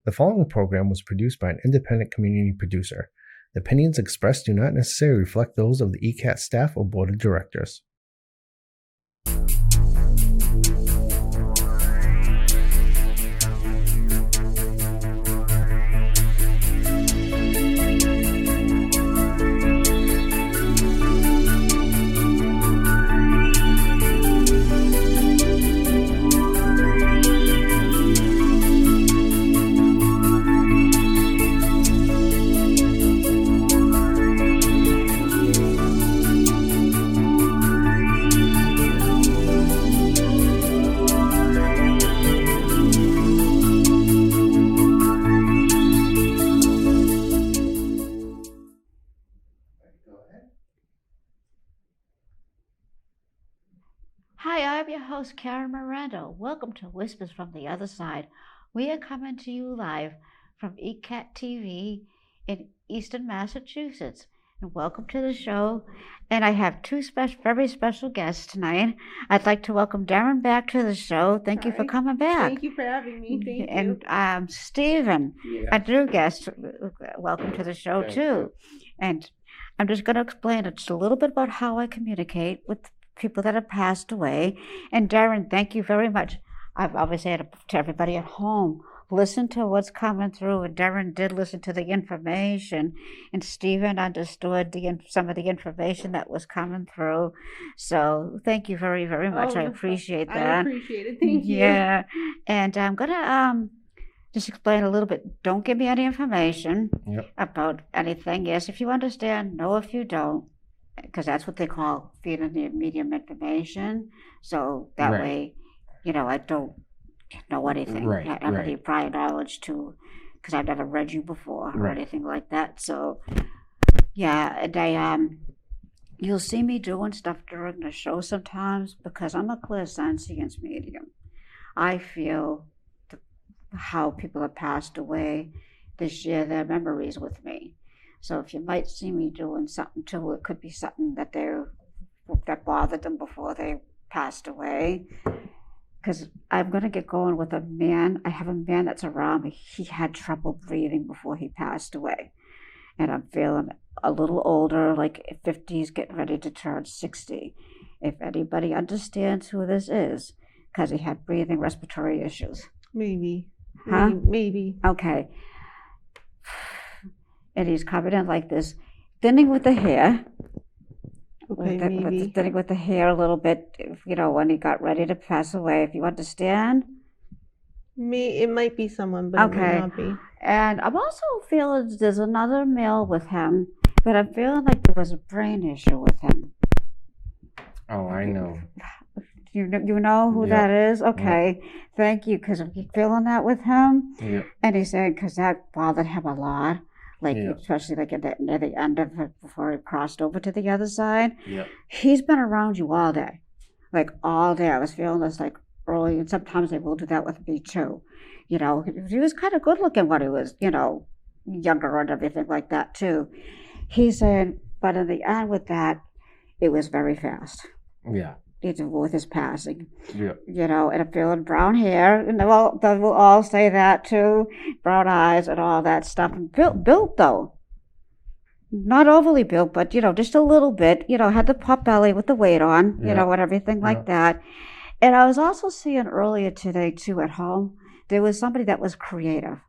The following program was produced by an independent community producer. The opinions expressed do not necessarily reflect those of the ECAT staff or board of directors. Hi, I'm your host, Karen Miranda. Welcome to Whispers from the Other Side. We are coming to you live from ECAT TV in Eastern Massachusetts. And welcome to the show. And I have two very special guests tonight. I'd like to welcome Daren back to the show. Thank you for coming back. Thank you for having me. Thank you. And Stephen, a new guest. Welcome to the show too. And I'm just going to explain just a little bit about how I communicate with people that have passed away. And Daren, thank you very much. I've obviously had to everybody at home, listen to what's coming through. And Daren did listen to the information, and Stephen understood some of the information that was coming through. So thank you very, very much. I appreciate that. I appreciate it. Thank you. Yeah. And I'm going to just explain a little bit. Don't give me any information about anything. Yes, if you understand. No, if you don't. Because that's what they call feeding the medium information. So that way, I don't know anything. I don't have any prior knowledge because I've never read you before or anything like that. So, and you'll see me doing stuff during the show sometimes because I'm a clairsentience medium. I feel how people have passed away, they share their memories with me. So if you might see me doing something too, it could be something that bothered them before they passed away. Because I'm going to get going with a man. I have a man that's around me. He had trouble breathing before he passed away. And I'm feeling a little older, like 50s, getting ready to turn 60. If anybody understands who this is, because he had breathing respiratory issues. Maybe. Huh? Maybe. Okay. And he's covered in like this, thinning with the hair. Okay, maybe. Thinning with the hair a little bit, when he got ready to pass away, if you understand. It might be someone, but it might not be. And I'm also feeling there's another male with him, but I'm feeling like there was a brain issue with him. Oh, I know. You know who that is? Okay, thank you, because I'm feeling that with him. Yeah. And he said, because that bothered him a lot. Especially near the end of it before he crossed over to the other side. Yeah. He's been around you all day. All day. I was feeling this early, and sometimes they will do that with me too. He was kind of good looking when he was, younger and everything like that too. He said, but in the end with that, it was very fast. Yeah. With his passing. Yeah. And I'm feeling brown hair, and they will all say that too, brown eyes and all that stuff. And built though, not overly built, but just a little bit. Had the pot belly with the weight on, and everything like that. And I was also seeing earlier today too at home, there was somebody that was creative.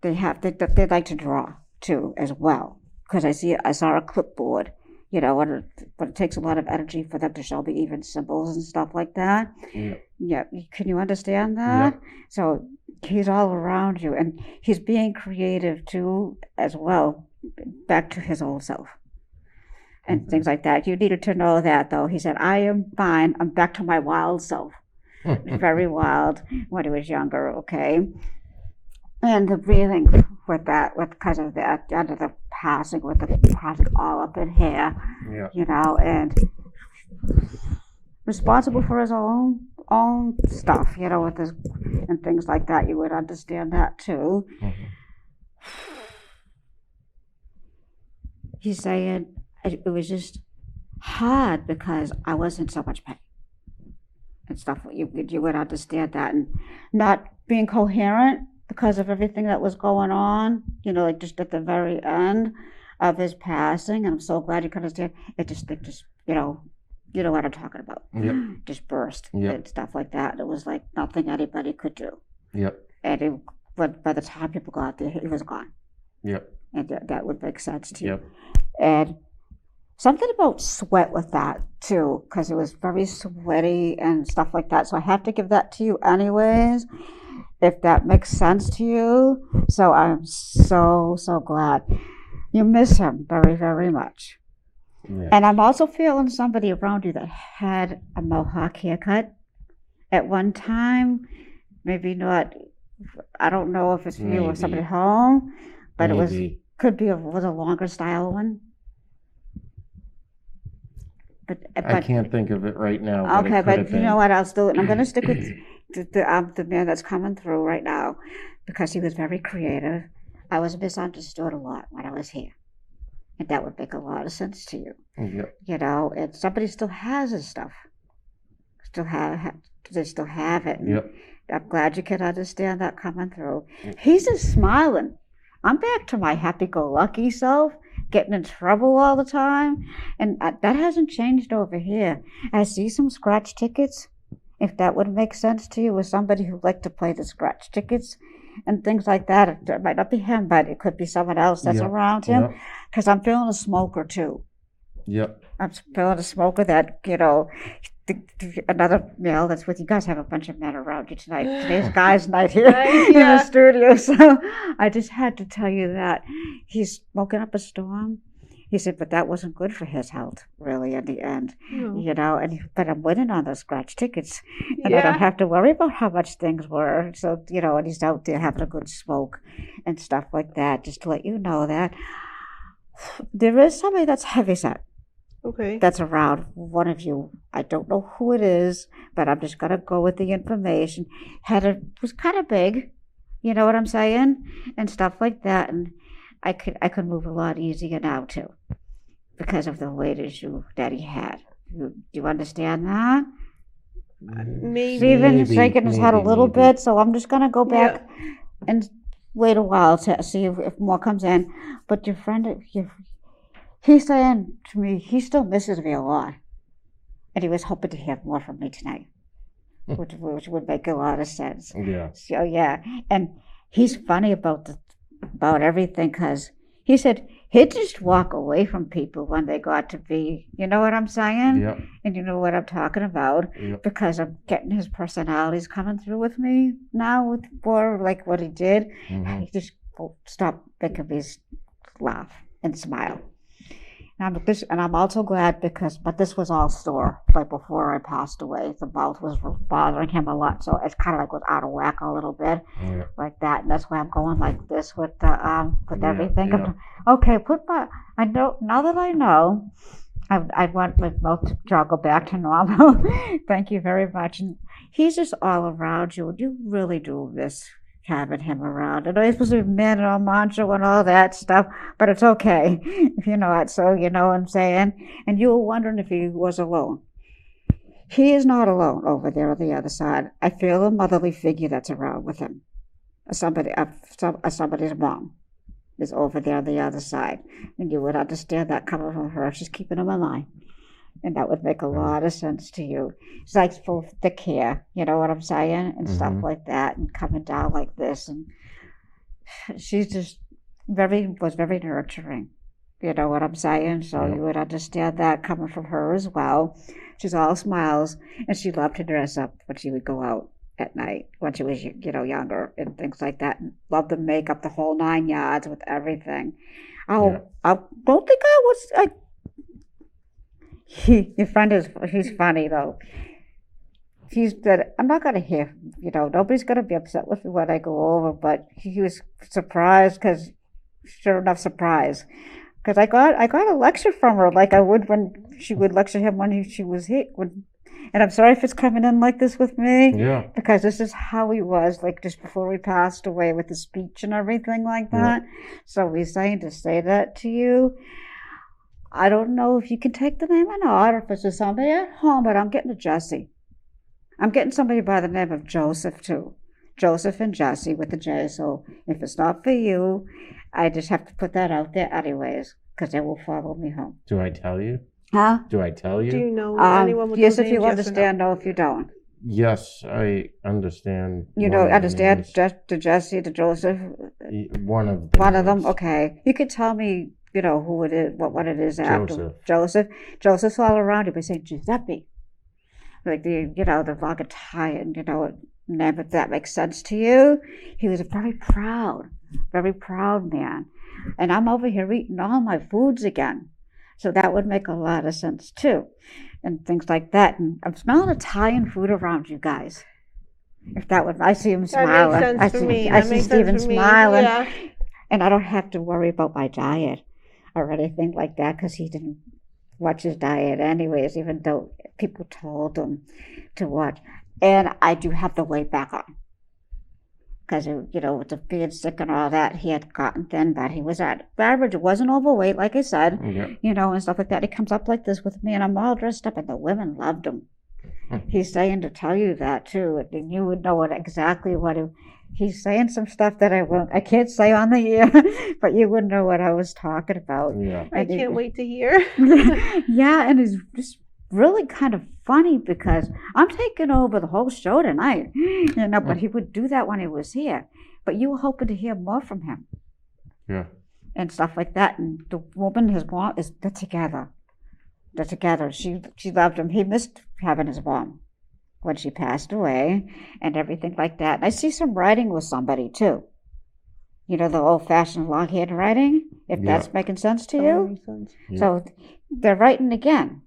They like to draw too as well, because I saw a clipboard. But it takes a lot of energy for them to show me even symbols and stuff like that. Yeah. Can you understand that? Yeah. So he's all around you, and he's being creative too as well, back to his old self and things like that. You needed to know that, though. He said, I am fine. I'm back to my wild self. Very wild when he was younger, okay? And the breathing because of that, under the passing with the product all up in here, and responsible for his own stuff, with his and things like that. You would understand that too. Mm-hmm. He's saying it was just hard because I was in so much pain and stuff. You would understand that, and not being coherent because of everything that was going on, like just at the very end of his passing. And I'm so glad you could understand. It just you know what I'm talking about. Yep. Just burst Yep. and stuff like that. It was like nothing anybody could do. Yep. And but by the time people got there, he was gone. Yep. And that would make sense to you. Yep. And something about sweat with that too, because it was very sweaty and stuff like that. So I have to give that to you anyways, if that makes sense to you. So I'm so glad. You miss him very, very much. Yeah. And I'm also feeling somebody around you that had a mohawk haircut at one time. Maybe not. I don't know if it's you or somebody home, but Maybe. could be was a longer style one. But I can't think of it right now. Okay, but you know what? I'm going to stick with the man that's coming through right now, because he was very creative. I was misunderstood a lot when I was here. And that would make a lot of sense to you. Yep. And somebody still has his stuff. They still have it. Yep. I'm glad you can understand that coming through. He's just smiling. I'm back to my happy-go-lucky self, getting in trouble all the time. And that hasn't changed over here. I see some scratch tickets, if that would make sense to you, with somebody who liked to play the scratch tickets and things like that. It might not be him, but it could be someone else that's around him. Because I'm feeling a smoker too. Yep. I'm feeling a smoker that, another male that's with you. Guys have a bunch of men around you tonight. Today's guys' night here in the studio. So I just had to tell you that. He's smoking up a storm. He said, but that wasn't good for his health, really, in the end. No. But I'm winning on those scratch tickets. And I don't have to worry about how much things were. So, and he's out there having a good smoke and stuff like that, just to let you know that. There is somebody that's heavyset. Okay. That's around one of you. I don't know who it is, but I'm just going to go with the information. Was kind of big, you know what I'm saying? And stuff like that. And I could move a lot easier now, too, because of the weight issue that he had. Do you understand that? Maybe. Steven's shaking his head a little bit, so I'm just going to go back and wait a while to see if more comes in. But your friend, he's saying to me, he still misses me a lot. And he was hoping to hear more from me tonight, which would make a lot of sense. Yeah. So, yeah. And he's funny about everything, because he said he'd just walk away from people when they got to be, you know what I'm saying? Yep. And you know what I'm talking about, because I'm getting his personalities coming through with me now, with more like what he did. Mm-hmm. He just stopped making me laugh and smile. And I'm also glad but this was all store, like before I passed away. The mouth was bothering him a lot, so it's kind of like was out of whack a little bit, like that. And that's why I'm going like this with everything. Yeah. Okay, I know now that I know. I want my mouth to go back to normal. Thank you very much. And he's just all around you, and you really do miss having him around. I know he's supposed to be man and all macho and all that stuff, but it's okay if you're not. So you know what I'm saying. And you were wondering if he was alone. He is not alone over there on the other side. I feel a motherly figure that's around with him. Somebody's mom is over there on the other side, and you would understand that coming from her. She's keeping him in line. And that would make a lot of sense to you. It's like full thick hair, you know what I'm saying? And stuff like that, and coming down like this. And she's just was very nurturing, you know what I'm saying? So you would understand that coming from her as well. She's all smiles, and she loved to dress up when she would go out at night when she was, younger and things like that. And loved the makeup, the whole 9 yards with everything. I don't think I was... Your friend he's funny though. He's good. I'm not going to hear, nobody's going to be upset with me when I go over, but he was surprised because I got a lecture from her like I would when she would lecture him when she was here. And I'm sorry if it's coming in like this with me, because this is how he was, like just before we passed away, with the speech and everything like that. So he's saying to say that to you. I don't know if you can take the name or not, or if it's just somebody at home, but I'm getting a Jesse. I'm getting somebody by the name of Joseph, too. Joseph and Jesse with the J. So if it's not for you, I just have to put that out there anyways, because they will follow me home. Do I tell you? Huh? Do I tell you? Do you know anyone with Yes, those if you names? understand, no, if you don't. Yes, I understand. You one know, of the understand names. the Jesse, the Joseph? One of them. One of them? Okay. You could tell me, you know, who it is, what it is after. Joseph. Joseph's all around you, but say Giuseppe. Like the, you know, the Italian, you know, name, if that makes sense to you. He was a very proud man. And I'm over here eating all my foods again. So that would make a lot of sense too. And things like that. And I'm smelling Italian food around you guys. If that would, I see him smiling. That makes sense for me. I see Stephen smiling. Yeah. And I don't have to worry about my diet or anything like that because he didn't watch his diet anyways, even though people told him to watch. And I do have the weight back on. Because, you know, with the being sick and all that, he had gotten thin, but he was at average. It wasn't overweight, like I said, you know, and stuff like that. He comes up like this with me, and I'm all dressed up, and the women loved him. He's saying to tell you that, too, and you would know exactly what he's saying some stuff that I can't say on the air, but you would know what I was talking about. Yeah. I can't wait to hear. Yeah, and it's just really kind of funny because I'm taking over the whole show tonight, you know, but he would do that when he was here. But you were hoping to hear more from him. Yeah. And stuff like that. And the woman, his mom, they're together. They're together. She loved him. He missed having his mom when she passed away and everything like that. And I see some writing with somebody too. You know, the old-fashioned long-haired writing, if that's making sense to you. Makes sense. Yeah. So they're writing again.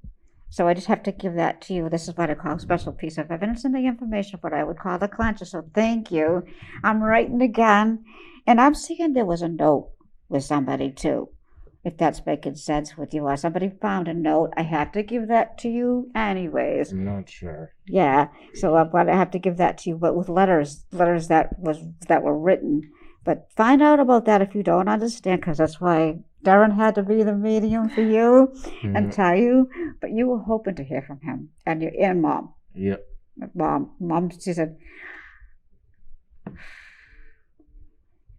So I just have to give that to you. This is what I call a special piece of evidence and the information, what I would call the cleanser. So thank you. I'm writing again. And I'm seeing there was a note with somebody too, if that's making sense with you. Or somebody found a note. I have to give that to you anyways. I'm not sure. Yeah. So I'm going to have to give that to you, but with letters that were written. But find out about that if you don't understand, because that's why Daren had to be the medium for you and tell you. But you were hoping to hear from him and Mom. Yep. Mom, she said,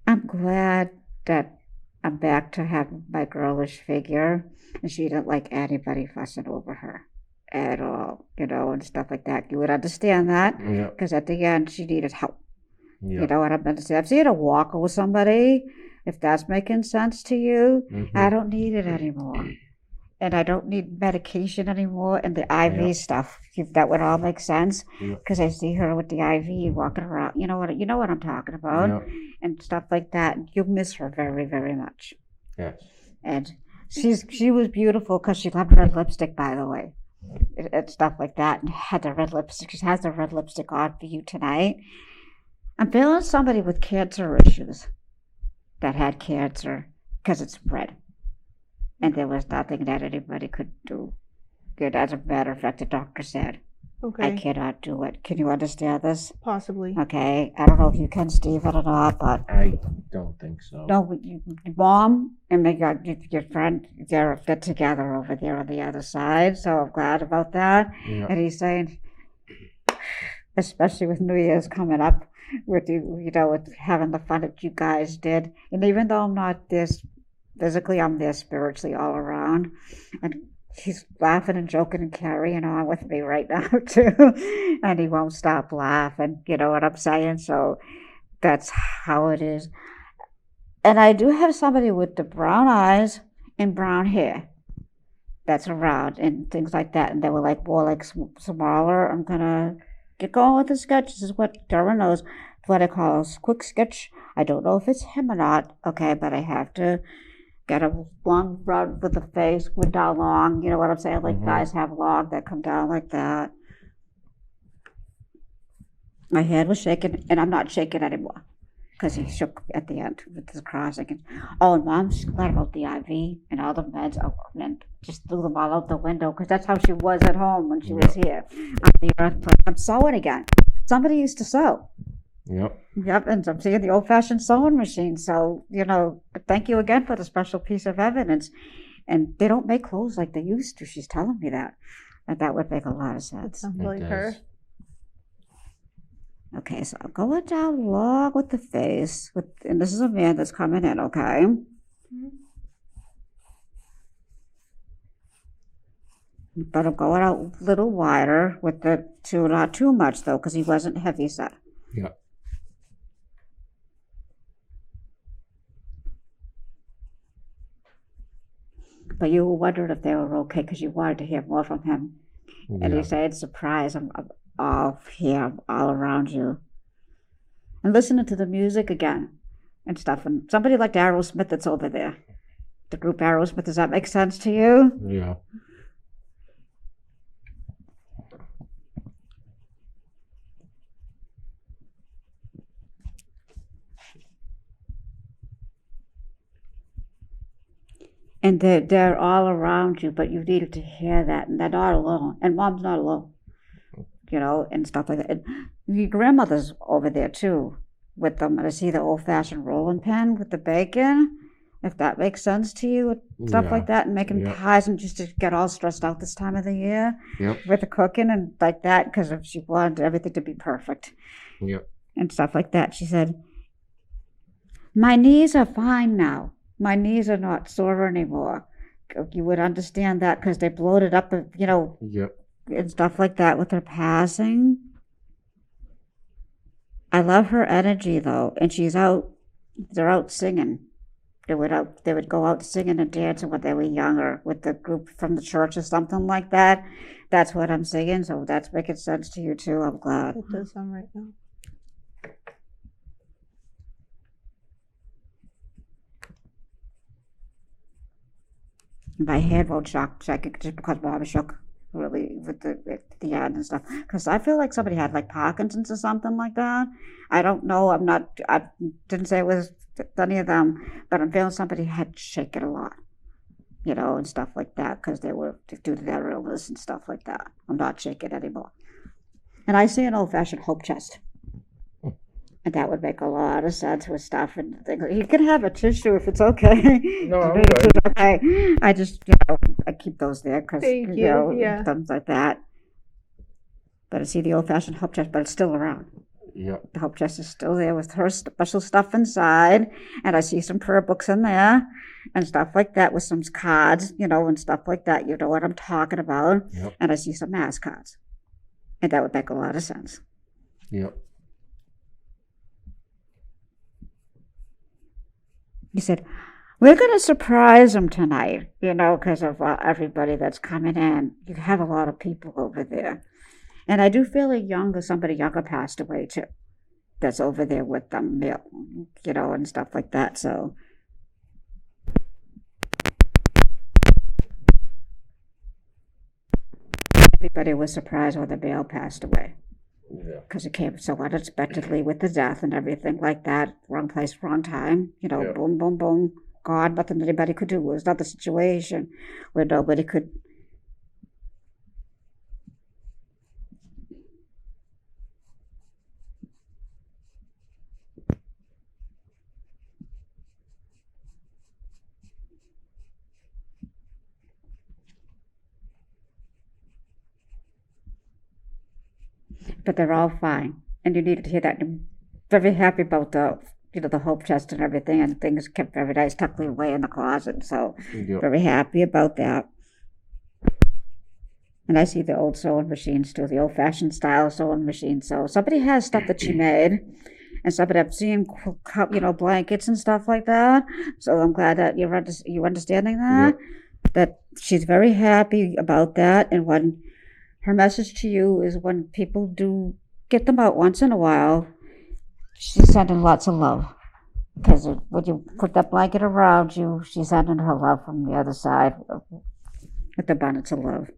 I'm glad that I'm back to having my girlish figure. And she didn't like anybody fussing over her at all, you know, and stuff like that. You would understand that because at the end she needed help. You know what I'm going to say? I've seen her walk with somebody, if that's making sense to you. I don't need it anymore. And I don't need medication anymore and the IV stuff, if that would all make sense. Because I see her with the IV walking around. You know what I'm talking about? And stuff like that. You miss her very, very much. Yes. And she was beautiful because she loved red lipstick, by the way. And stuff like that. And had the red lipstick. She has the red lipstick on for you tonight. I'm feeling somebody with cancer issues that had cancer because it spread. And there was nothing that anybody could do. Good. As a matter of fact, the doctor said, I cannot do it. Can you understand this? Possibly. Okay. I don't know if you can, Stephen, or not, but... I don't think so. No, Mom and your friend, they're together over there on the other side, so I'm glad about that. Yeah. And he's saying, especially with New Year's coming up, with you know, with having the fun that you guys did. And even though I'm not there physically, I'm there spiritually all around. And he's laughing and joking and carrying on with me right now, too. And he won't stop laughing, you know what I'm saying? So that's how it is. And I do have somebody with the brown eyes and brown hair that's around and things like that. And they were like more like smaller. I'm going to get going with the sketch. This is what Daren knows, what I call a quick sketch. I don't know if it's him or not, okay, but I have to get a long run with the face, go down long, you know what I'm saying? Like guys have long that come down like that. My hand was shaking, and I'm not shaking anymore because he shook at the end with his crossing. And Mom's glad about the IV and all the meds, and just threw them all out the window because that's how she was at home when she was here. I'm sewing again. Somebody used to sew. Yep, and I'm seeing the old-fashioned sewing machine. So, you know, thank you again for the special piece of evidence. And they don't make clothes like they used to. She's telling me that. And that would make a lot of sense. It sounds like her. Okay, so I'm going down long with the face, and this is a man that's coming in, okay? But I'm going out a little wider with the two, not too much though, because he wasn't heavy set. Yeah. But you were wondering if they were okay because you wanted to hear more from him. And Yeah. he said, surprise, I'm all here, I'm all around you. And listening to the music again and stuff. And somebody like Aerosmith that's over there. The group Aerosmith, does that make sense to you? Yeah. And they're all around you, but you needed to hear that. And they're not alone. And mom's not alone. You know, and stuff like that. And your grandmother's over there too with them. And I see the old-fashioned rolling pin with the bacon, if that makes sense to you, and stuff Yeah. like that, and making Yep. pies and just to get all stressed out this time of the year Yep. with the cooking and like that, because she wanted everything to be perfect Yep. and stuff like that. She said, my knees are fine now. My knees are not sore anymore. You would understand that because they bloated up, you know, Yep. and stuff like that with her passing. I love her energy though, and they're out singing. They would go out singing and dancing when they were younger with the group from the church or something like that. That's what I'm singing, so that's making sense to you too. I'm glad. It does sound right now. My head won't shake just because Mom shook really with the end and stuff. Because I feel like somebody had like Parkinson's or something like that. I don't know. I didn't say it was any of them, but I'm feeling somebody had shaken a lot, you know, and stuff like that because they were due to their illness and stuff like that. I'm not shaking anymore. And I see an old-fashioned hope chest. And that would make a lot of sense with stuff and things. You can have a tissue if it's okay. No, I'm If good. it's okay. I just, I keep those there because, Thank you you, know, yeah. things like that. But I see the old-fashioned hope chest, but it's still around. Yep. The hope chest is still there with her special stuff inside. And I see some prayer books in there and stuff like that with some cards, you know, and stuff like that. You know what I'm talking about. Yep. And I see some mass cards. And that would make a lot of sense. Yep. He said, we're going to surprise them tonight, you know, because of everybody that's coming in. You have a lot of people over there. And I do feel somebody younger passed away too, that's over there with them, you know, and stuff like that. So everybody was surprised when the male passed away. Yeah. Because it came so unexpectedly with the death and everything like that. Wrong place, wrong time. You know, Yeah. boom, boom, boom. God, nothing anybody could do. It was not the situation where nobody could. But they're all fine. And you needed to hear that. I'm very happy about the hope chest and everything, and things kept very nice, tucked away in the closet. So Yep. very happy about that. And I see the old sewing machines too, the old-fashioned style sewing machine. So somebody has stuff that she made, and somebody I'm seeing, blankets and stuff like that. So I'm glad that you're understanding that. That she's very happy about that, and when her message to you is when people do get them out once in a while, she's sending lots of love. Because when you put that blanket around you, she's sending her love from the other side with the abundance of love.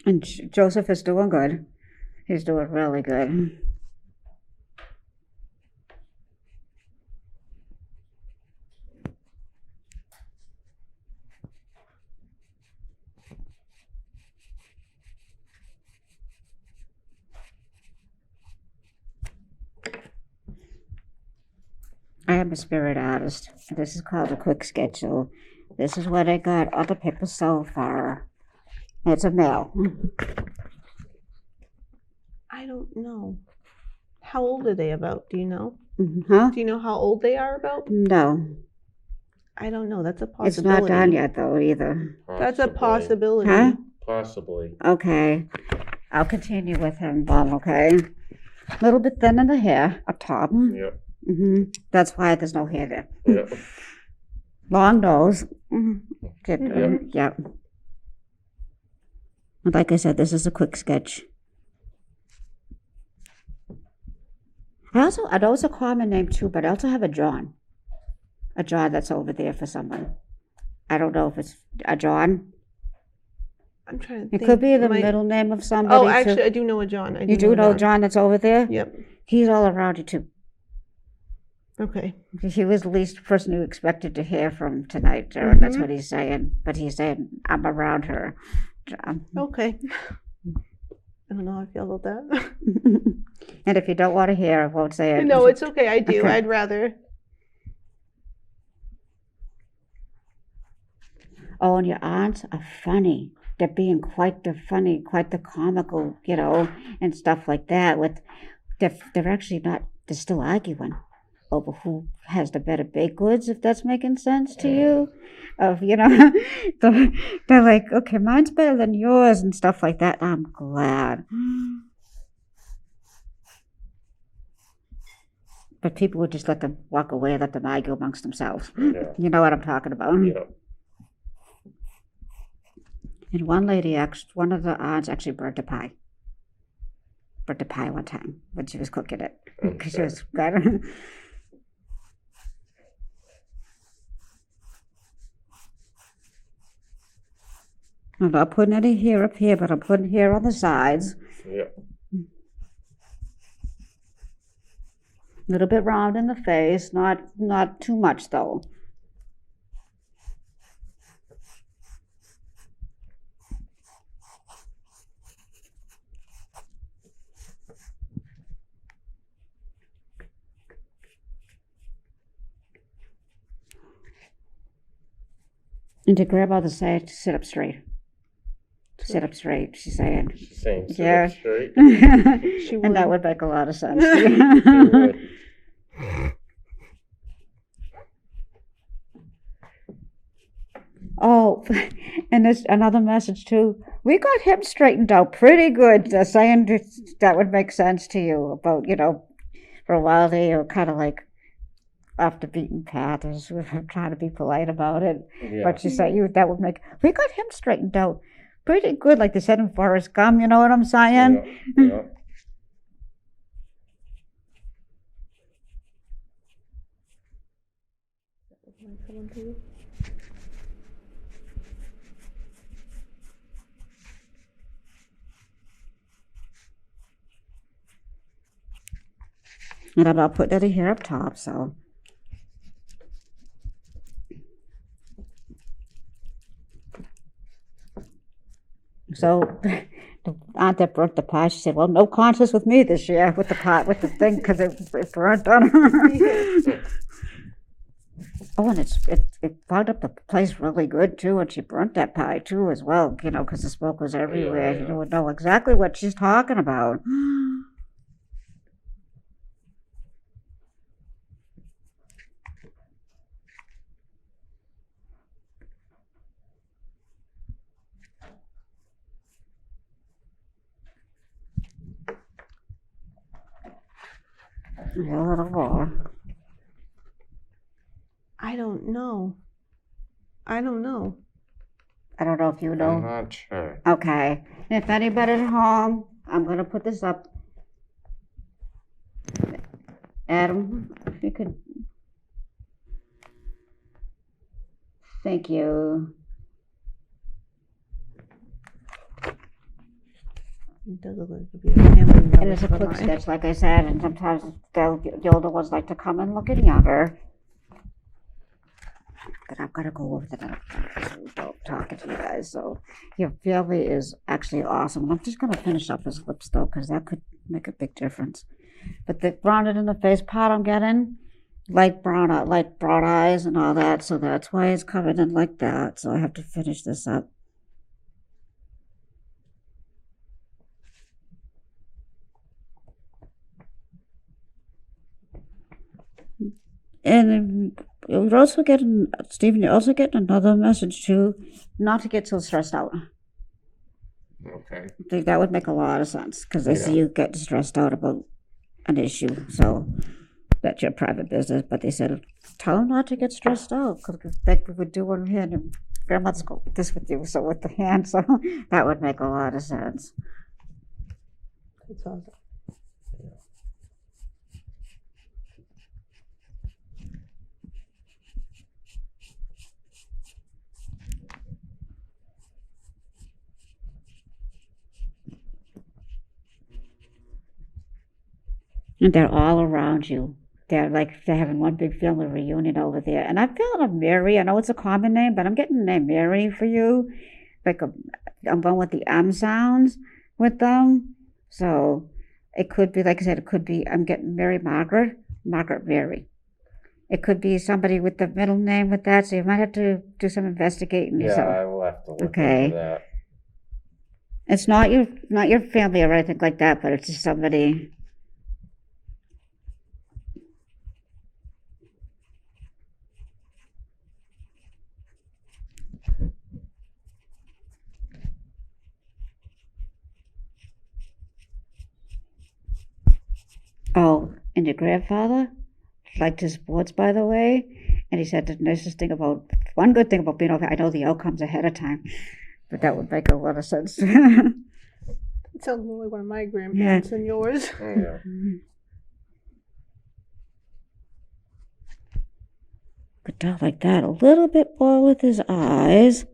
And Joseph is doing good. He's doing really good. I am a spirit artist. This is called a quick sketch. So this is what I got on the paper so far. It's a male. I don't know. How old are they about? Do you know? Huh? Do you know how old they are about? No. I don't know. That's a It's possibility. not done yet, though, either. That's a possibility. Huh? Possibly. Okay. I'll continue with him, Bob, okay? A little bit thin in the hair up top. Yep. That's why there's no hair there. Yep. Long nose. Good. Yep. Yep. And like I said, this is a quick sketch. I know it's a common name too, but I also have a John. A John that's over there for someone. I don't know if it's a John. I'm trying to It think. could be the middle name of somebody. Oh, actually, too. I do know a John. You do know John that's over there? Yep. He's all around you too. Okay. He was the least person you expected to hear from tonight, Daren. That's what he's saying. But he's saying, I'm around her. Okay. I don't know how I feel about that. And if you don't want to hear, I won't say it. No, it's okay. I do. Okay. I'd rather. Oh, and your aunts are funny. They're being quite the funny, quite the comical, and stuff like that. They're actually not, they're still arguing over who has the better baked goods, if that's making sense to you. They're like, okay, mine's better than yours and stuff like that. I'm glad. But people would just let them walk away, let them argue amongst themselves. Yeah. You know what I'm talking about. Yep. And one of the aunts actually burnt a pie. Burnt a pie one time when she was cooking it. Because she was good. I'm not putting any hair up here, but I'm putting hair on the sides. Yep. A little bit round in the face, not too much though. And to grandmother said to sit up straight. Sit up straight, she's saying. She's saying sit Yeah. up straight. She And that would. would make a lot of sense. She would. Oh, and there's another message too. We got him straightened out pretty good. They're saying that would make sense to you about, for a while they were kind of like off the beaten path. I'm trying to be polite about it. Yeah. But she said we got him straightened out pretty good, like they said in Forrest Gump, you know what I'm saying? Yeah. Yeah. And I'm not putting any hair up top, so. So the aunt that burnt the pie, she said, well, no contest with me this year with the pot, with the thing, because it burnt on her. Oh, and it fogged up the place really good, too, and she burnt that pie, too, as well, because the smoke was everywhere. Yeah. You would know exactly what she's talking about. A little more. I don't know. I don't know. I don't know if you I'm know. not sure. Okay. If anybody's at home, I'm going to put this up. Adam, if you could. Thank you. It does look like it could be a family It is a quick sketch, like I said, and sometimes the older ones like to come and look at younger. But I've got to go over that without talking to you guys. So your family is actually awesome. And I'm just going to finish up his lips, though, because that could make a big difference. But the rounded in the face part I'm getting, light brown eyes and all that, so that's why it's coming in like that. So I have to finish this up. And you're also getting, Stephen, you're also getting another message too, not to get so stressed out. Okay. I think that would make a lot of sense because they see Yeah. you get stressed out about an issue. So that's your private business. But they said, tell them not to get stressed out because like we would do one hand and grandma's go with this with you. So with the hand, so that would make a lot of sense. That's awesome. And they're all around you. They're having one big family reunion over there. And I'm feeling a Mary. I know it's a common name, but I'm getting the name Mary for you. I'm going with the M sounds with them. So it could be, like I said, it could be, I'm getting Mary Margaret Mary. It could be somebody with the middle name with that. So you might have to do some investigating Yeah, yourself. I will have to look Okay. into that. It's not your family or anything like that, but it's just somebody. Oh, and your grandfather liked his sports, by the way, and he said the nicest thing about one good thing about being over. I know the outcomes ahead of time, but that would make a lot of sense. It sounds more like one of my grandparents than yours. Yeah. Could tell like that a little bit more with his eyes.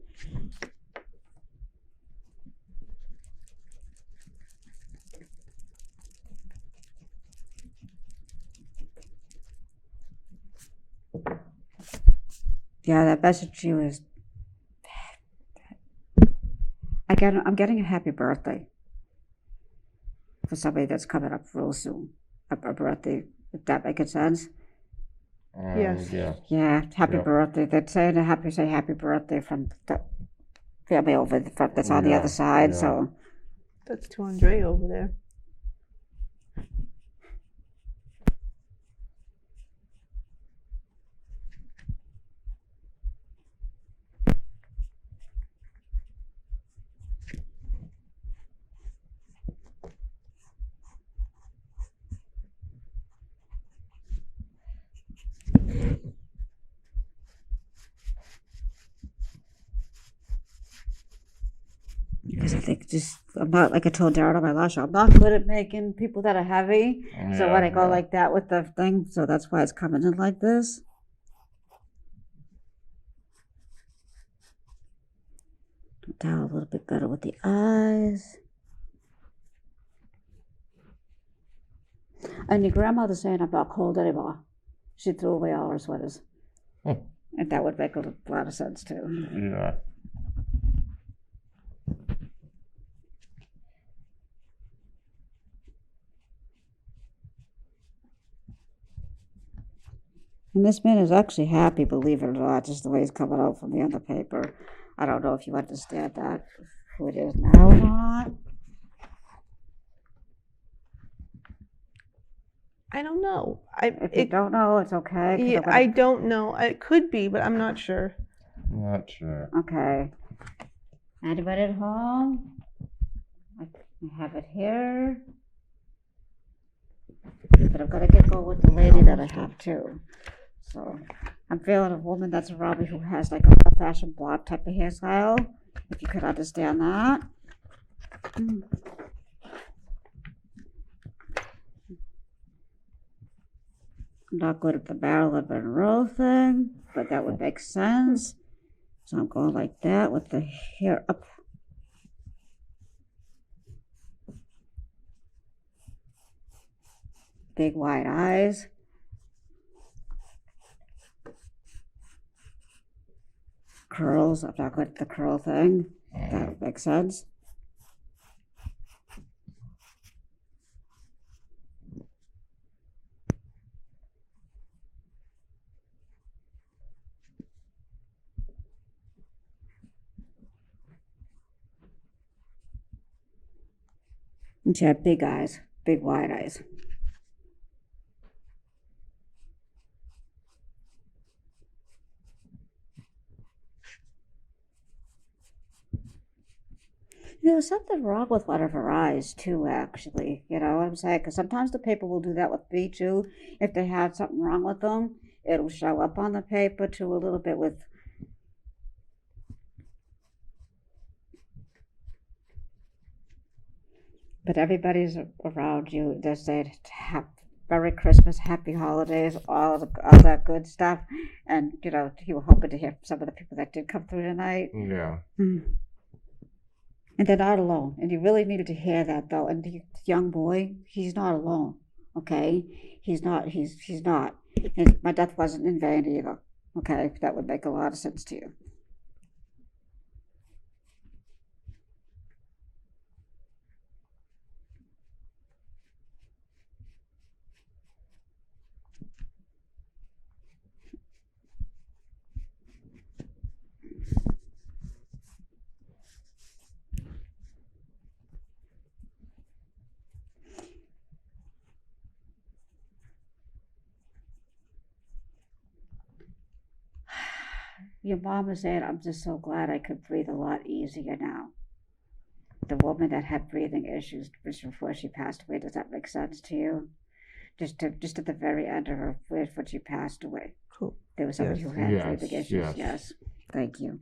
Yeah, that message to you is. I'm getting a happy birthday for somebody that's coming up real soon. A birthday, if that makes sense. Yes. Yeah. Yeah, happy Yeah. birthday. They're saying happy birthday from the family over that's on the Yeah, other side. yeah. So That's to Andre over there. because I think I'm not, like I told Daren on my last show, I'm not good at making people that are heavy. So when I go like that with the thing, so that's why it's coming in like this. Down a little bit better with the eyes. And your grandmother's saying I'm not cold anymore. She threw away all her sweaters. And that would make a lot of sense too. Yeah. And this man is actually happy, believe it or not, just the way he's coming out for me on the paper. I don't know if you understand that, who it is now or not. I don't know. If you don't know, it's okay. 'cause Yeah, I'm gonna- I don't know. It could be, but I'm not sure. Not sure. Okay. Anybody at home? I have it here. But I'm gonna get going with the lady that I have too. So I'm feeling a woman that's around me who has like a old-fashioned bob type of hairstyle. If you could understand that. I'm not good at the Marilyn Monroe thing, but that would make sense. So I'm going like that with the hair up. Big wide eyes. Curls, I'm not good at the curl thing. That would make sense. And she had big eyes, big wide eyes. There was something wrong with one of her eyes, too, actually. You know what I'm saying? Because sometimes the paper will do that with me, too. If they have something wrong with them, it'll show up on the paper, too, a little bit with... But everybody's around you. They say, Merry Christmas, Happy Holidays, all that good stuff. And, you know, you were hoping to hear from some of the people that did come through tonight. Yeah. And they're not alone. And you really needed to hear that, though. And the young boy, he's not alone, okay? He's not. And my death wasn't in vain either, okay? That would make a lot of sense to you. Your mama said, I'm just so glad I could breathe a lot easier now. The woman that had breathing issues just before she passed away, does that make sense to you? Just at the very end of her, when she passed away. Cool. There was somebody who had breathing issues. Yes. Yes. Thank you.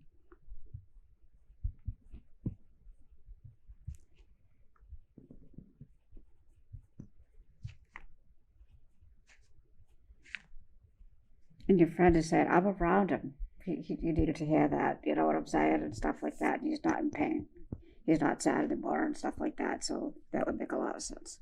And your friend has said, I'm around him. You needed to hear that, you know what I'm saying, and stuff like that. He's not in pain. He's not sad anymore and stuff like that. So that would make a lot of sense.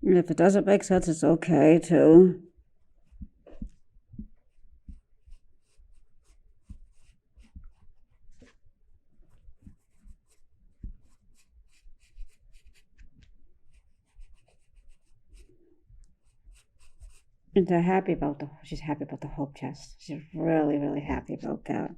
And if it doesn't make sense, it's okay too. And they're happy about she's happy about the hope chest. She's really, really happy about that.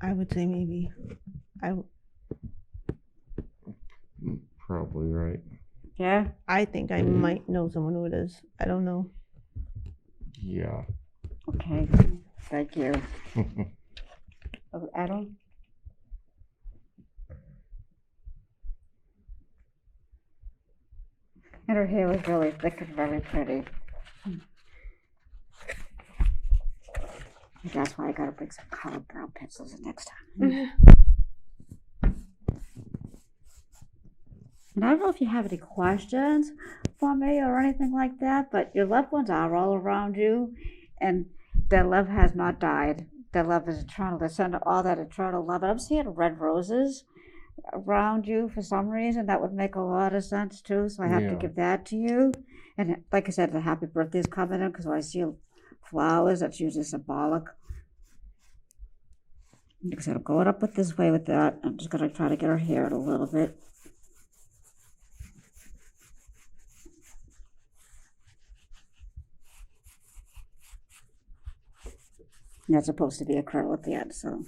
I would say maybe. Probably right. Yeah? I think I might know someone who it is. I don't know. Yeah. Okay. Thank you. Adam? And her hair was really thick and very pretty. That's why I gotta bring some colored brown pencils in next time. And I don't know if you have any questions for me or anything like that, but your loved ones are all around you, and their love has not died. Their love is eternal. They send all that eternal love. And I'm seeing red roses around you for some reason. That would make a lot of sense too, so I have to give that to you. And like I said, the happy birthday is coming in, because when I see flowers, that's usually symbolic. Because I'm going up with this way with that. I'm just going to try to get her hair a little bit. And that's supposed to be a curl at the end, so.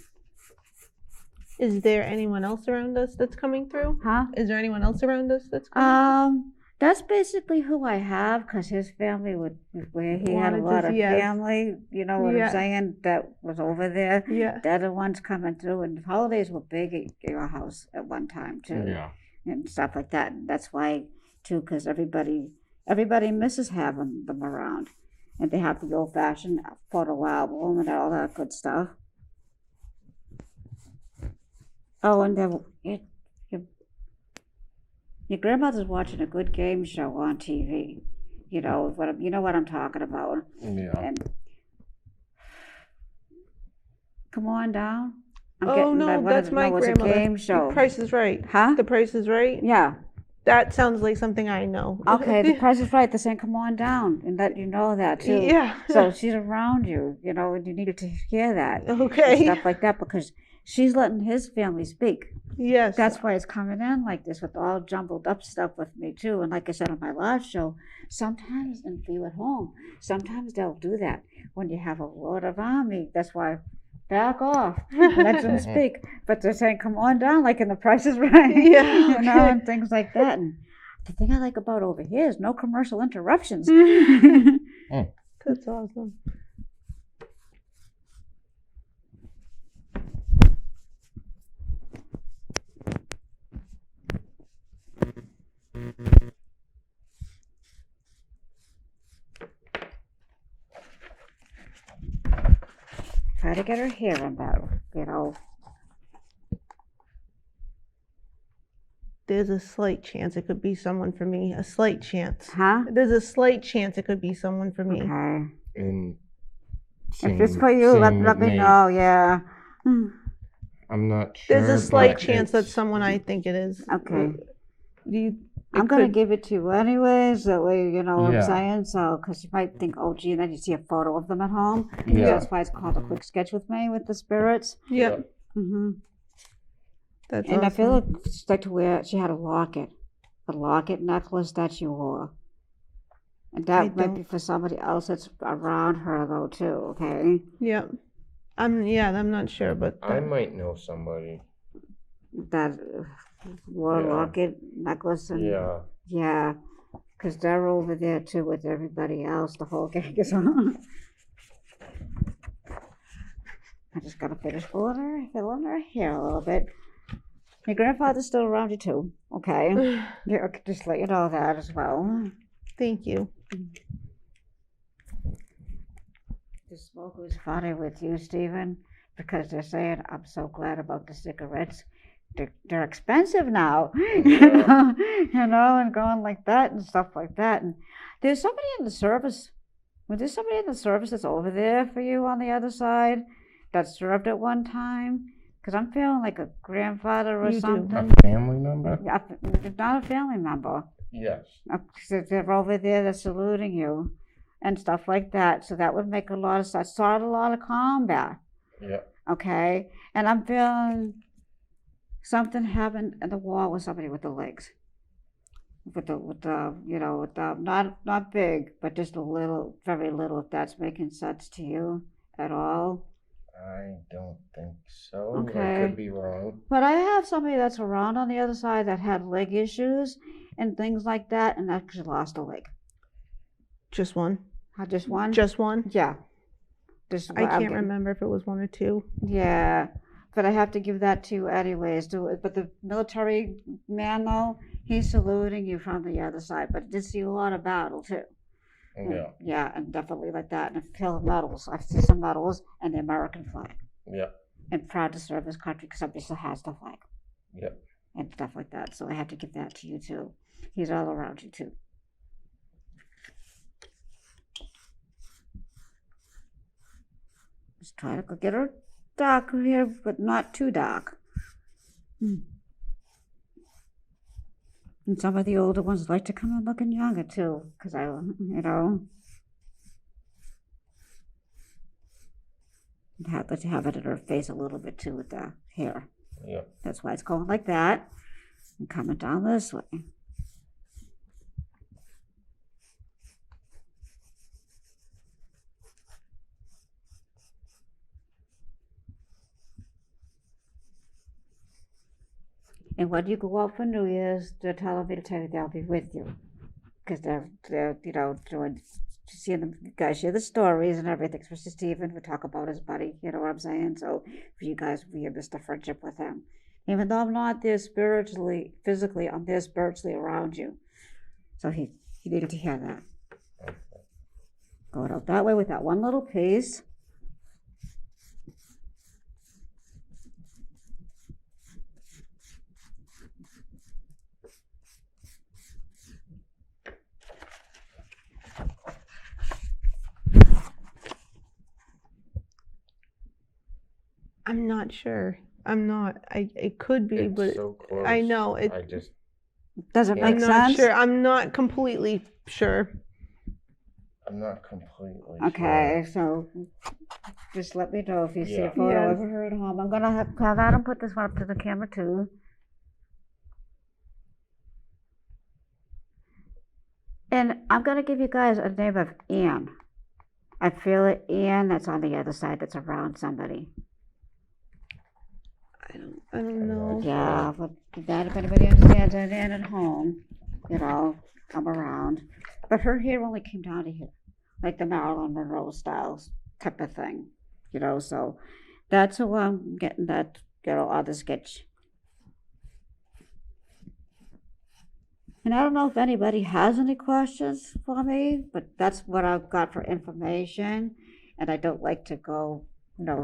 Is there anyone else around us that's coming through? Huh? Is there anyone else around us that's coming That's basically who I have, because his family where he had a Wanted to lot of see- yes. family, you know what Yeah. I'm saying, that was over there. Yeah. They're the ones coming through, and holidays were big at your house at one time, too. Yeah. And stuff like that. And that's why, too, because everybody misses having them around. And they have the old-fashioned photo album and all that good stuff. Oh, and then your grandmother's watching a good game show on TV. You know what I'm talking about. Yeah. And come on down. Oh, no, that's my it's grandmother. a game show. The Price is Right. Huh? The Price is Right? Yeah. That sounds like something I know. Okay, The Price is Right. They're saying, come on down, and let you know that too. Yeah. So she's around you, you know, and you needed to hear that. Okay. And stuff like that, because she's letting his family speak. Yes. That's why it's coming in like this with all jumbled up stuff with me too. And like I said on my last show, sometimes, and for you at home, sometimes they'll do that when you have a lot of army. That's why back off, let them speak. But they're saying, come on down, like in The Price is Right. Yeah, You know, okay. and things like that. And the thing I like about over here is no commercial interruptions. That's awesome. Try to get her hearing better, you know. There's a slight chance it could be someone for me. A slight chance. Huh? There's a slight chance it could be someone for me. Okay. And If it's for you, let me know, yeah. I'm not sure. There's a slight but chance it's- that's someone I think it is. Okay. I'm I'm gonna give it to you anyways, that way you know what Yeah. I'm saying. So, because you might think, oh, gee, and then you see a photo of them at home. Yeah. That's why it's called a quick sketch with me with the spirits. Yep. Mm-hmm. That's And awesome. I feel like to wear. She had a locket necklace that she wore, and I that might be don't. for somebody else that's around her though too. Okay. Yep. I'm not sure, but I might know somebody. That wore a Yeah. locket necklace and Yeah. yeah, because they're over there too with everybody else. The whole gang is on. I just gotta finish filling her hair a little bit. Your grandfather's still around you too, okay? Yeah, okay, just let you know that as well. thank you. The smoke was funny with you, Stephen, because they're saying, I'm so glad about the cigarettes. They're expensive now, you know, and going like that and stuff like that. And there's somebody in the service. Was there somebody in the service that's over there for you on the other side that served at one time? Because I'm feeling like a grandfather or You do. something. A family member? Yeah, not a family member. Yes. They're over there, they're saluting you and stuff like that. So that would make a lot of sense. Start a lot of combat, Yeah. okay? And I'm feeling something happened at the wall with somebody with the legs. With the not big, but just a little, very little, if that's making sense to you at all. I don't think so. I Okay. could be wrong. But I have somebody that's around on the other side that had leg issues and things like that, and actually lost a leg. Just one. Just one? Just one. Yeah. Just I can't remember if it was one or two. Yeah, but I have to give that to you anyways. But the military man, though, he's saluting you from the other side. But I did see a lot of battle, too. Yeah. Yeah, and definitely like that. And a fill of medals. I see some medals and the American flag. Yeah. And proud to serve his country because somebody still has the flag. Yeah. And stuff like that. So I have to give that to you, too. He's all around you, too. Just try to get her darker here, but not too dark. And some of the older ones like to come in looking younger too, because let's have it in her face a little bit too with the hair. Yeah. That's why it's going like that and coming down this way. And when you go out for New Year's, they're telling me to tell you they'll be with you. because they're doing, seeing the you guys share the stories and everything, especially Stephen would talk about his buddy, you know what I'm saying? So for you guys, we have missed a friendship with him. Even though I'm not there spiritually, physically, I'm there spiritually around you. So he needed to hear that. Okay. Go it out that way with that one little piece. I'm not sure. I'm not. It could be, It's but so close. I know it. I just Does it Yeah. make I'm not sense? sure. I'm not completely sure. I'm not completely Okay, so just let me know if you see a Yeah. photo Yeah. of her at home. I'm gonna have Adam put this one up to the camera too. And I'm gonna give you guys a name of Anne. I feel it, Anne. That's on the other side. That's around somebody. I don't know. Yeah, but that if anybody understands an Anne at home, come around. But her hair only came down to here, like the Marilyn Monroe styles type of thing, So that's who I'm getting that other sketch. And I don't know if anybody has any questions for me, but that's what I've got for information. And I don't like to go,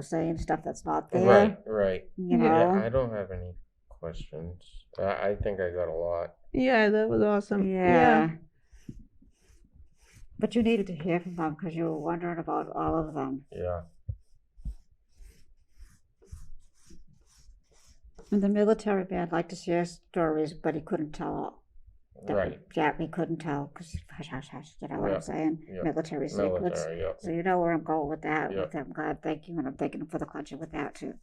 saying stuff that's not there. Right. Yeah, I don't have any questions. I think I got a lot. Yeah, that was awesome. Yeah. But you needed to hear from them because you were wondering about all of them. Yeah. And the military man liked to share stories, but he couldn't tell all. Right. Yeah, we couldn't tell because hush, hush, hush. You know what I'm saying? Yep. Military secrets. Military, yep. So you know where I'm going with that. Yep. I'm glad. Thank you, and I'm thanking him for the clincher with that too.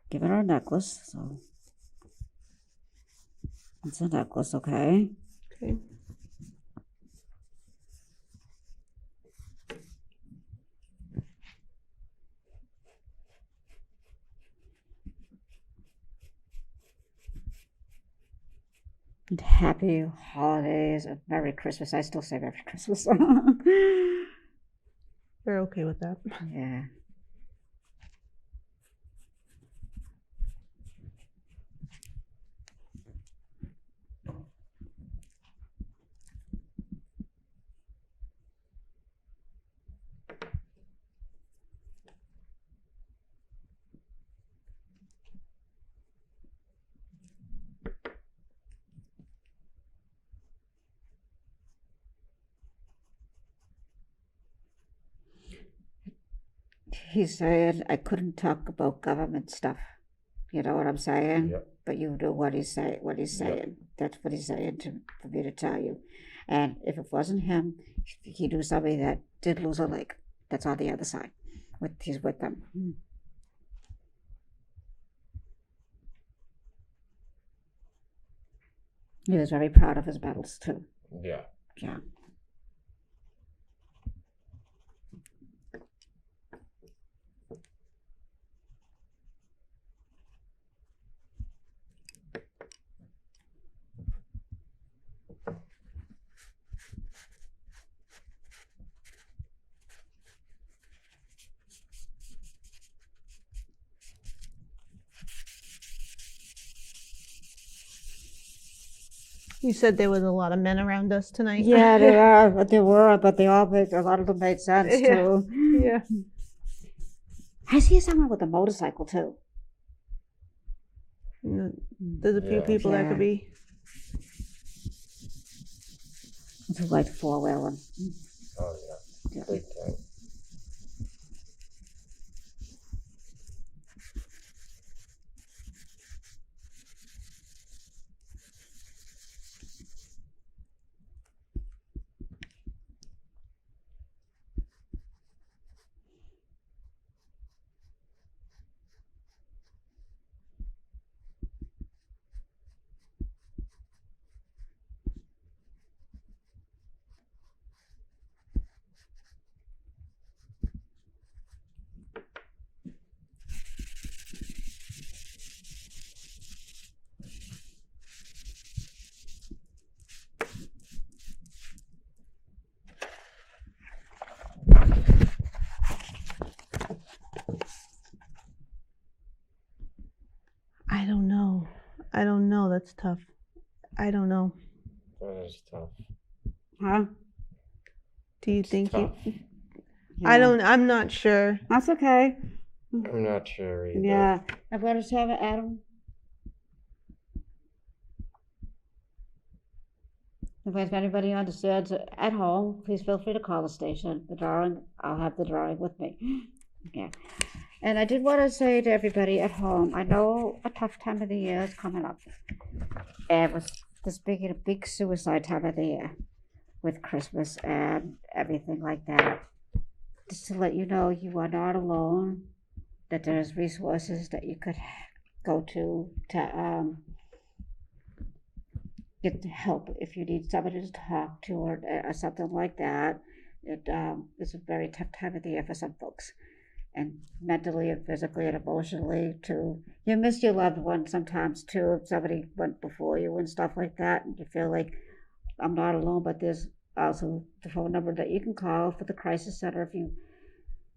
Giving her a necklace, so it's a necklace, okay? Okay. And happy holidays and Merry Christmas. I still say Merry Christmas. We're okay with that. Yeah. He said I couldn't talk about government stuff. You know what I'm saying? Yep. But you know what he's saying. Yep. That's what he's saying for me to tell you. And if it wasn't him, he knew somebody that did lose a leg. That's on the other side. He's with them. He was very proud of his medals too. Yeah. Yeah. You said there was a lot of men around us tonight. Yeah, there were, but they all made, a lot of them made sense Yeah. too. Yeah. I see someone with a motorcycle too. There's a few Yeah. people that Yeah. could be. It's like four-wheeling. Oh, yeah. Big time. I don't know. That's tough. I don't know. That is tough. Huh? Do you It's think tough. I'm not sure. That's okay. I'm not sure either. Yeah. I've got to have it, Adam. If there's anybody understands at home, please feel free to call the station. The drawing, I'll have the drawing with me. Yeah. And I did want to say to everybody at home, I know a tough time of the year is coming up. And with this big suicide time of the year with Christmas and everything like that. Just to let you know you are not alone, that there's resources that you could go to get help if you need somebody to talk to or something like that. It's a very tough time of the year for some folks, and mentally and physically and emotionally too. You miss your loved one sometimes too. If somebody went before you and stuff like that, and you feel like I'm not alone. But there's also the phone number that you can call for the crisis center if you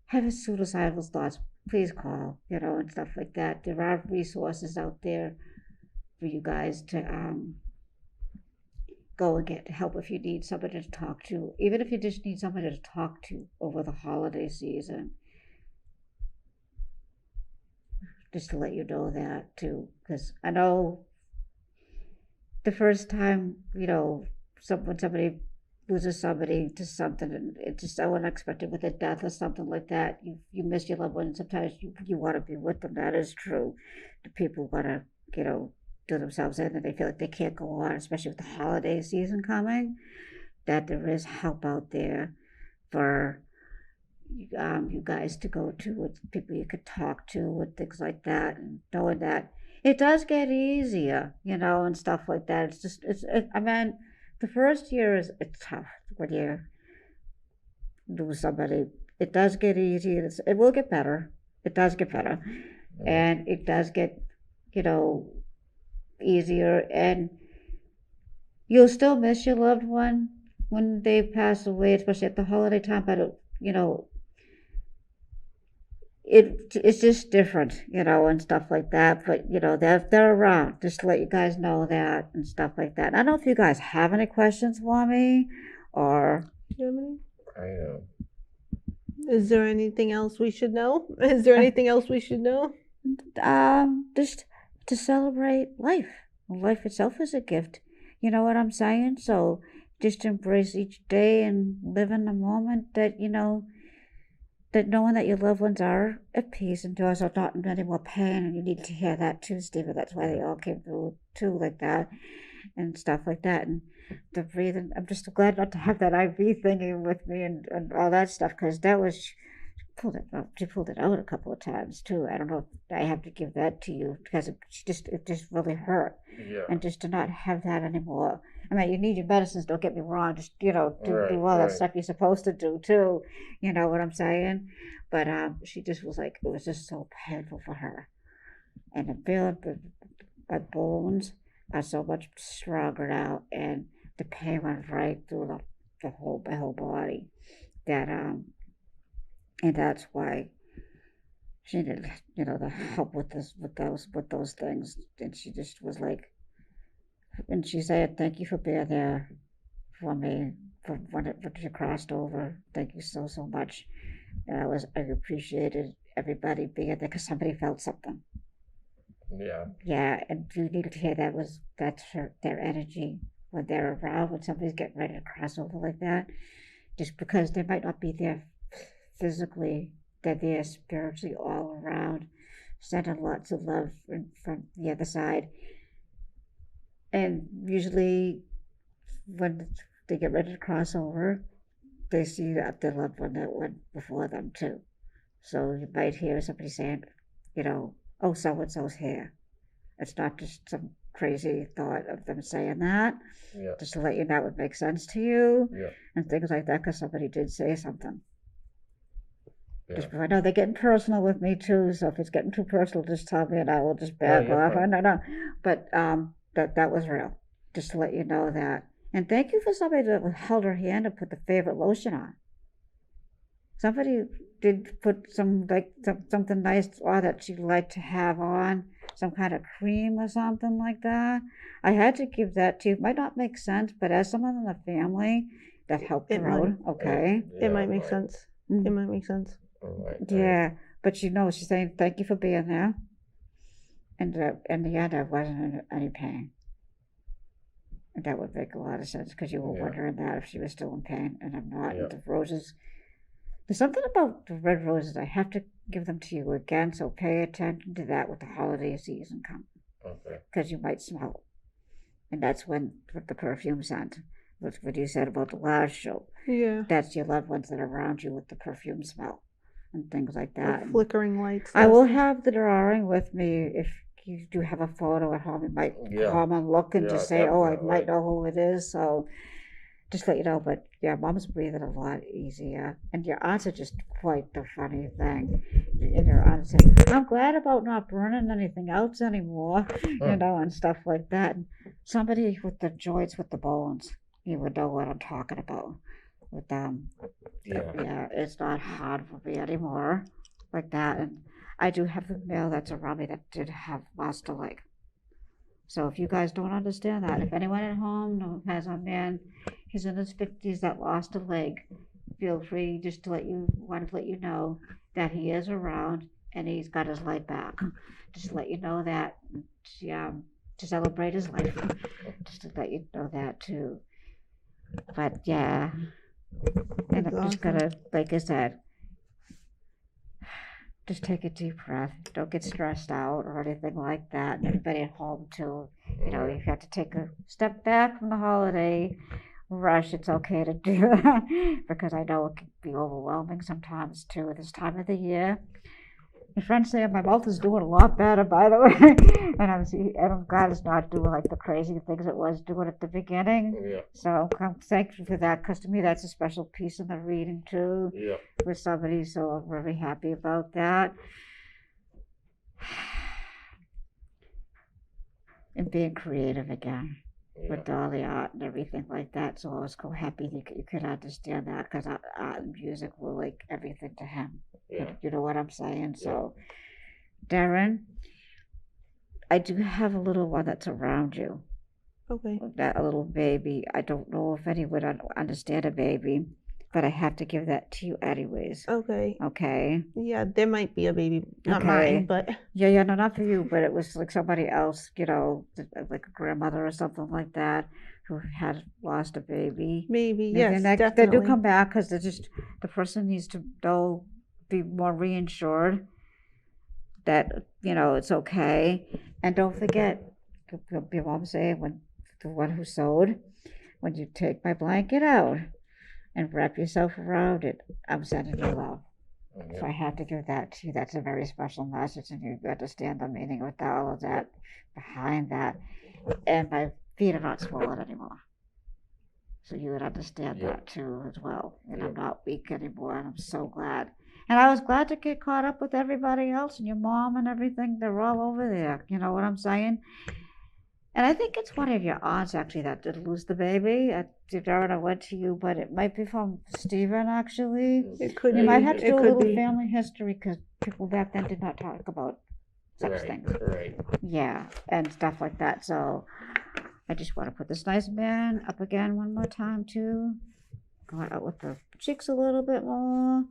have suicidal thoughts. Please call, and stuff like that. There are resources out there for you guys to go and get help if you need somebody to talk to, even if you just need somebody to talk to over the holiday season. Just to let you know that too, because I know the first time, when somebody loses somebody to something and it's just so unexpected with a death or something like that, you miss your loved one, and sometimes you want to be with them. That is true. The people want to, do themselves in, and they feel like they can't go on, especially with the holiday season coming, that there is help out there for you guys to go to, with people you could talk to and things like that, and knowing that it does get easier, and stuff like that. I mean, the first year it's tough when you lose somebody. It does get easier. It will get better. It does get better, and it does get, easier, and you'll still miss your loved one when they pass away, especially at the holiday time. But it's just different, and stuff like that. But they're around. Just to let you guys know that and stuff like that. I don't know if you guys have any questions for me, or Germany? I know. Is there anything else we should know? Is there anything else we should know? Just to celebrate life. Life itself is a gift. You know what I'm saying? So just embrace each day and live in the moment, that that knowing that your loved ones are at peace and are not in any more pain. And you need to hear that too, Stephen. That's why they all came through too, like that and stuff like that. And the breathing, I'm just glad not to have that IV thingy with me and all that stuff, because that was, she pulled it out a couple of times too. I don't know if I have to give that to you, because it just really hurt. Yeah. And just to not have that anymore. I mean, you need your medicines, don't get me wrong, just do Right, all that right. stuff you're supposed to do too, you know what I'm saying? But she just was like, it was just so painful for her. And the feeling, my bones are so much stronger now, and the pain went right through my whole body, that and that's why she needed, the help with those things. And she just was like, and she said, "Thank you for being there for me when you crossed over. Thank you so much." And I appreciated everybody being there, because somebody felt something. Yeah. Yeah, and you needed to hear that's their energy when they're around, when somebody's getting ready to cross over like that. Just because they might not be there physically, they're there spiritually all around, sending lots of love from the other side. And usually when they get ready to cross over, they see that their loved one that went before them too. So you might hear somebody saying, "Oh, so-and-so's here." It's not just some crazy thought of them saying that. Yeah. Just to let you know it would make sense to you. Yeah. And things like that, because somebody did say something. Yeah. I know they're getting personal with me too, so if it's getting too personal, just tell me and I will just No, back you're off. fine. No. But that was real. Just to let you know that. And thank you for somebody that held her hand and put the favorite lotion on. Somebody did put something nice on that she'd like to have on. some kind of cream or something like that. I had to give that to you. It might not make sense, but as someone in the family, that helped It her out. Okay. It might make sense. Mm. It might make sense. Yeah, but she's saying thank you for being there. And in the end, I wasn't in any pain. And that would make a lot of sense because you were wondering that if she was still in pain, and I'm not. Yeah. And the roses. There's something about the red roses. I have to give them to you again, so pay attention to that with the holiday season coming. Okay. Because you might smell it. And that's when with the perfume scent. What you said about the last show. Yeah. That's your loved ones that are around you with the perfume smell and things like that. The flickering lights. I will have the drawing with me if you do have a photo at home. You might come and look and just say, I might know who it is. So just let you know. But yeah, Mom's breathing a lot easier. And your aunts are just quite the funny thing. And your aunt said, I'm glad about not burning anything else anymore, and stuff like that. And somebody with the joints with the bones, you would know what I'm talking about with them. Yeah, it's not hard for me anymore like that. And I do have the male that's around me that did have lost a leg. So if you guys don't understand that, if anyone at home has a man, he's in his 50s that lost a leg, feel free just to let you know that he is around and he's got his leg back. Just to let you know that, to celebrate his life. Just to let you know that too. But yeah, and I'm just gonna, like I said, just take a deep breath. Don't get stressed out or anything like that. And everybody at home too, you have to take a step back from the holiday rush. It's okay to do that because I know it can be overwhelming sometimes too at this time of the year. My friends say my mouth is doing a lot better, by the way, and I'm glad it's not doing like the crazy things it was doing at the beginning. Yeah. So I'm thankful for that because to me that's a special piece in the reading too. Yeah. With somebody, so I'm really happy about that. And being creative again with all the art and everything like that. So I was so happy you could understand that because art and music were like everything to him. Yeah. You know what I'm saying? So, Daren, I do have a little one that's around you. Okay. That a little baby. I don't know if anyone would understand a baby, but I have to give that to you anyways. Okay. Okay. Yeah, there might be a baby, not Okay. mine, but Yeah, no, not for you, but it was like somebody else, like a grandmother or something like that, who had lost a baby. maybe, And yes, they definitely. do come back because the person needs to be more reassured that it's okay. And don't forget, your mom saying when the one who sewed, when you take my blanket out and wrap yourself around it, I'm sending you love. Yeah. So I have to give that to you. That's a very special message, and you understand the meaning with all of that behind that. And my feet are not swollen anymore. So you would understand that too as well. And I'm not weak anymore, and I'm so glad. And I was glad to get caught up with everybody else and your mom and everything. They're all over there. You know what I'm saying? And I think it's one of your aunts actually that did lose the baby. Daren, I went to you, but it might be from Stephen actually. It could You be. might have to It do a could little be. family history because people back then did not talk about such things. Right. Yeah, and stuff like that. So I just want to put this nice man up again one more time too. Go out with the cheeks a little bit more.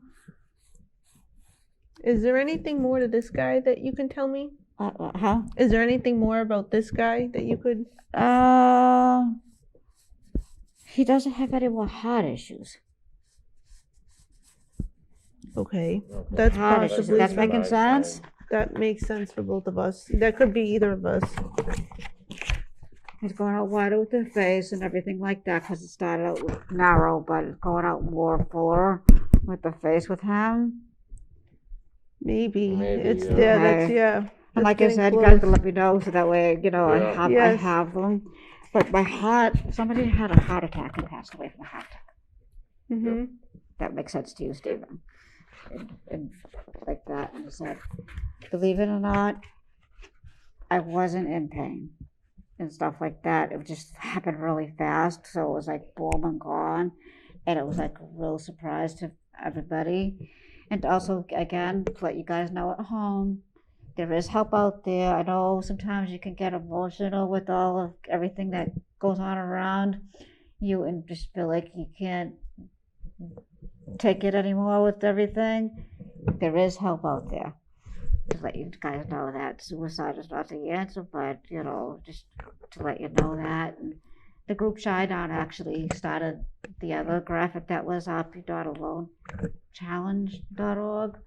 Is there anything more to this guy that you can tell me? How? Is there anything more about this guy that you could? He doesn't have any more heart issues. Okay, that's Heart issues. possibly. That's making sense. That makes sense for both of us. That could be either of us. It's going out wider with the face and everything like that because it started out narrow, but it's going out more fuller with the face with him. Maybe. It's yeah. there. Okay. That's And like I getting said, you close. guys can let me know so that way, I Yes. have them. But my heart, somebody had a heart attack and passed away from a heart attack. Mm-hmm. That makes sense to you, Stephen. And like that. And he said, believe it or not, I wasn't in pain and stuff like that. It just happened really fast. So it was like boom and gone. And it was like a real surprise to everybody. And also, again, to let you guys know at home, there is help out there. I know sometimes you can get emotional with all of everything that goes on around you and just feel like you can't take it anymore with everything. There is help out there. To let you guys know that suicide is not the answer, but just to let you know that. And the group Shinedown actually started the other graphic that was up, notalonechallenge.org,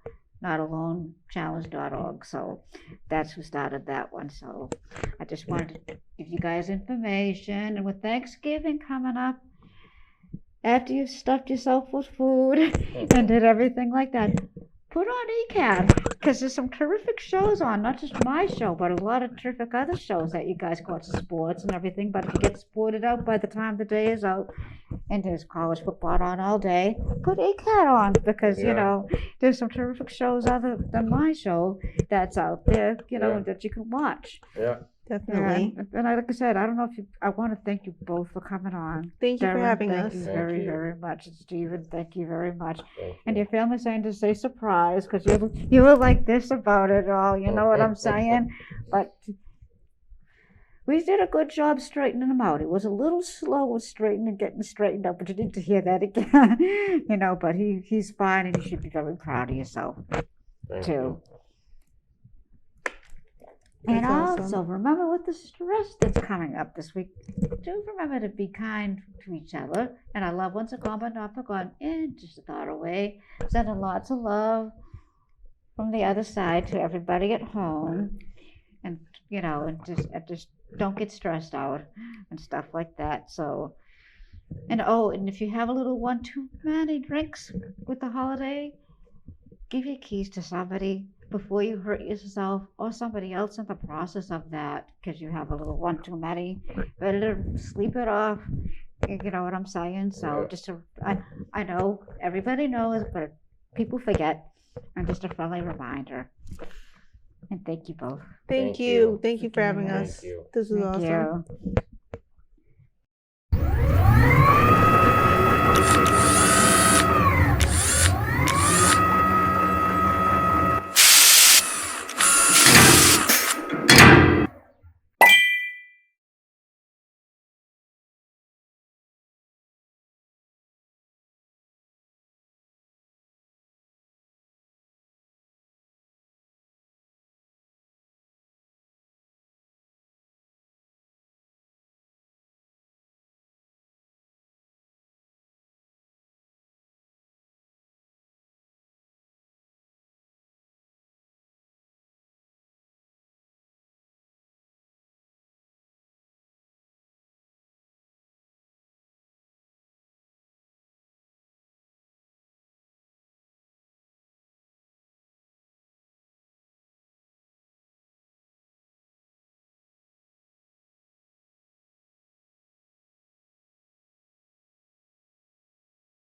notalonechallenge.org. So that's who started that one. So I just wanted to give you guys information. And with Thanksgiving coming up, after you've stuffed yourself with food and did everything like that, put on ECAT, because there's some terrific shows on, not just my show, but a lot of terrific other shows that you guys watch, sports and everything. But if you get sported out by the time the day is out and there's college football on all day, put ECAT on, because, there's some terrific shows other than my show that's out there, that you can watch. Yeah. Definitely. And like I said, I don't know if I want to thank you both for coming on. Thank you for Daren, having thank us. you Thank very, you. very much. And Stephen, thank you very much. Thank And you. your family saying to say surprise, because you were like this about it all, you know what I'm saying? But we did a good job straightening him out. It was a little slow with getting straightened out, but you need to hear that again. But he's fine, and you should be very proud of yourself Thank too. you. And That's awesome. also, remember with the stress that's coming up this week, do remember to be kind to each other. And our loved ones are gone but not forgotten. And just a thought away. Sending lots of love from the other side to everybody at home. And, and just don't get stressed out and stuff like that. So, and if you have a little one too many drinks with the holiday, give your keys to somebody before you hurt yourself or somebody else in the process of that, because you have a little one too many. Better to sleep it off. You know what I'm saying? So I know everybody knows, but people forget. And just a friendly reminder. And thank you both. Thank Thank you. you. Thank you for having Thank us. you. This is Thank awesome. you.